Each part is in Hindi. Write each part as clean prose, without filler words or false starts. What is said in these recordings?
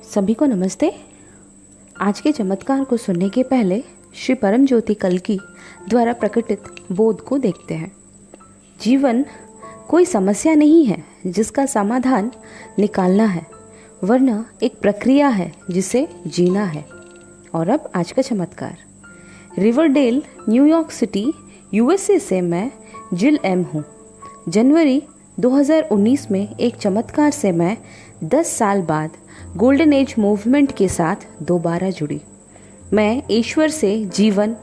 सभी को नमस्ते। आज के चमत्कार को सुनने के पहले श्री परम ज्योति कल्की द्वारा प्रकटित बोध को देखते हैं। जीवन कोई समस्या नहीं है जिसका समाधान निकालना है, वरना एक प्रक्रिया है जिसे जीना है। और अब आज का चमत्कार। रिवरडेल, न्यूयॉर्क सिटी, यूएसए से मैं जिल एम हूँ। जनवरी 2019 में एक चमत्कार से मैं 10 साल बाद गोल्डन एज मूवमेंट के साथ दोबारा जुड़ी। मैं ईश्वर से जीवन,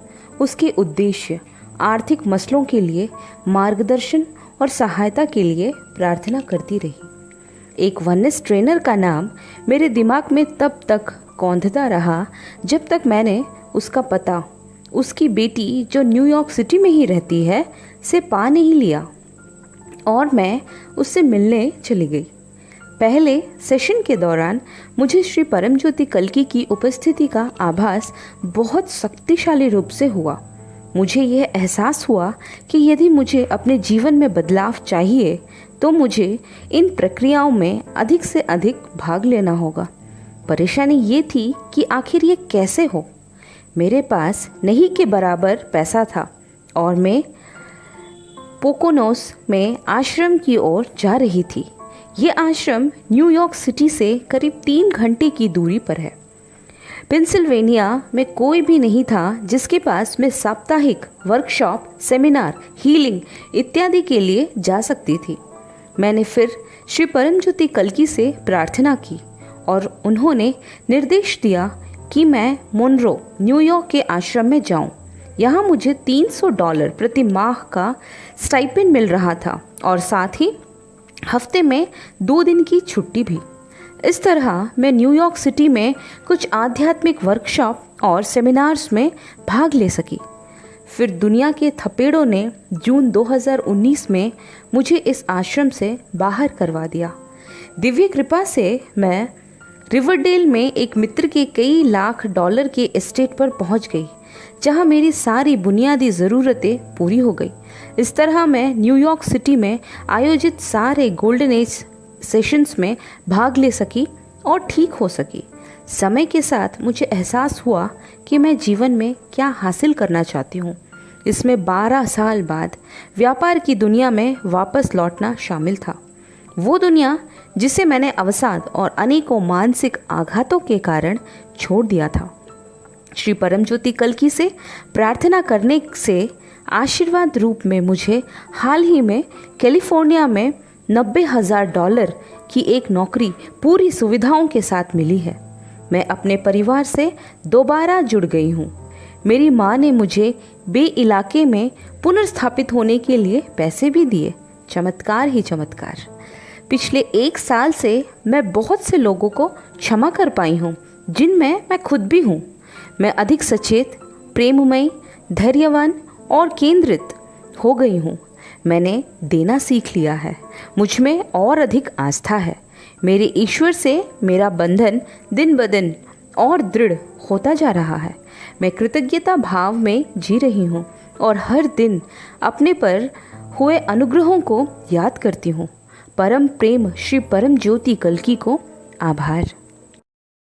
उसके उद्देश्य, आर्थिक मसलों के लिए मार्गदर्शन और सहायता के लिए प्रार्थना करती रही। एक वननेस ट्रेनर का नाम मेरे दिमाग में तब तक कौंधता रहा जब तक मैंने उसका पता उसकी बेटी जो न्यूयॉर्क सिटी में ही रहती है से पा नहीं लिया और मैं उससे मिलने चली गई। पहले सेशन के दौरान मुझे श्री परम ज्योति कल्की की उपस्थिति का आभास बहुत शक्तिशाली रूप से हुआ। मुझे यह एहसास हुआ कि यदि मुझे अपने जीवन में बदलाव चाहिए तो मुझे इन प्रक्रियाओं में अधिक से अधिक भाग लेना होगा। परेशानी ये थी कि आखिर ये कैसे हो। मेरे पास नहीं के बराबर पैसा था और मैं पोकोनोस में आश्रम की ओर जा रही थी। ये आश्रम न्यूयॉर्क सिटी से करीब 3 घंटे की दूरी पर है। पेंसिल्वेनिया में कोई भी नहीं था जिसके पास मैं साप्ताहिक वर्कशॉप, सेमिनार, हीलिंग इत्यादि के लिए जा सकती थी। मैंने फिर श्री परम ज्योति कल्की से प्रार्थना की और उन्होंने निर्देश दिया कि मैं मोनरो, न्यूयॉर्क के आश्रम में जाऊं। यहाँ मुझे $300 प्रति माह का स्टाइपेंड मिल रहा था और साथ ही हफ्ते में 2 दिन की छुट्टी भी। इस तरह मैं न्यूयॉर्क सिटी में कुछ आध्यात्मिक वर्कशॉप और सेमिनार्स में भाग ले सकी। फिर दुनिया के थपेड़ों ने जून 2019 में मुझे इस आश्रम से बाहर करवा दिया। दिव्य कृपा से मैं रिवरडेल में एक मित्र के कई लाख डॉलर के एस्टेट पर पहुंच गई, जहां मेरी सारी बुनियादी ज़रूरतें पूरी हो गई। इस तरह मैं न्यूयॉर्क सिटी में आयोजित सारे गोल्डन एज सेशंस में भाग ले सकी और ठीक हो सकी। समय के साथ मुझे एहसास हुआ कि मैं जीवन में क्या हासिल करना चाहती हूँ। इसमें 12 साल बाद व्यापार की दुनिया में वापस लौटना शामिल था। वो दुनिया जिसे मैंने अवसाद और अनेकों मानसिक आघातों के कारण छोड़ दिया था। श्री परम ज्योति कल्की से प्रार्थना करने से आशीर्वाद रूप में मुझे हाल ही में कैलिफोर्निया में $90,000 की एक नौकरी पूरी सुविधाओं के साथ मिली है। मैं अपने परिवार से दोबारा जुड़ गई हूँ। मेरी माँ ने मुझे बे इलाके में पुनर्स्थापित होने के लिए पैसे भी दिए। चमत्कार ही चमत्कार। पिछले 1 साल से मैं बहुत से लोगों को क्षमा कर पाई हूँ, जिनमें मैं खुद भी हूँ। मैं अधिक सचेत, प्रेममयी, धैर्यवान और केंद्रित हो गई हूँ। मैंने देना सीख लिया है। मुझ में और अधिक आस्था है। मेरे ईश्वर से मेरा बंधन दिन ब दिन और दृढ़ होता जा रहा है। मैं कृतज्ञता भाव में जी रही हूँ और हर दिन अपने पर हुए अनुग्रहों को याद करती हूँ। परम प्रेम श्री परम ज्योति कल्की को आभार।